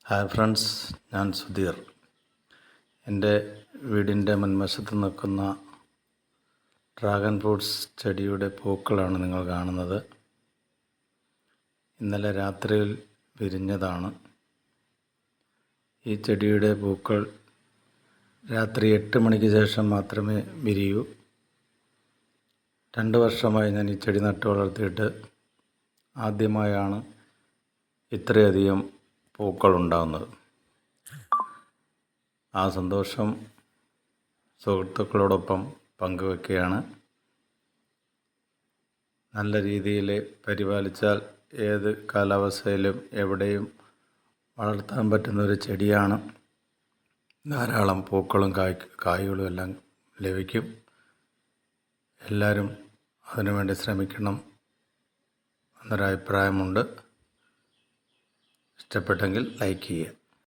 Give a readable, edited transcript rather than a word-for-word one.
Hi friends, ഞാൻ സുധീർ. എൻ്റെ വീടിൻ്റെ മുൻവശത്ത് നിൽക്കുന്ന ഡ്രാഗൺ ഫ്രൂട്ട്സ് ചെടിയുടെ പൂക്കളാണ് നിങ്ങൾ കാണുന്നത്. ഇന്നലെ രാത്രിയിൽ വിരിഞ്ഞതാണ്. ഈ ചെടിയുടെ പൂക്കൾ രാത്രി 8 മണിക്ക് ശേഷം മാത്രമേ വിരിയൂ. 2 വർഷമായി ഞാൻ ഈ ചെടി നട്ടു വളർത്തിയിട്ട് ആദ്യമായാണ് ഇത്രയധികം പൂക്കളുണ്ടാകുന്നത്. ആ സന്തോഷം സുഹൃത്തുക്കളോടൊപ്പം പങ്കുവെക്കുകയാണ്. നല്ല രീതിയിൽ പരിപാലിച്ചാൽ ഏത് കാലാവസ്ഥയിലും എവിടെയും വളർത്താൻ പറ്റുന്ന ഒരു ചെടിയാണ്. ധാരാളം പൂക്കളും കായ്കളും എല്ലാം ലഭിക്കും. എല്ലാവരും അതിനുവേണ്ടി ശ്രമിക്കണം എന്നൊരഭിപ്രായമുണ്ട്. ഇഷ്ടപ്പെട്ടെങ്കിൽ ലൈക്ക് ചെയ്യുക.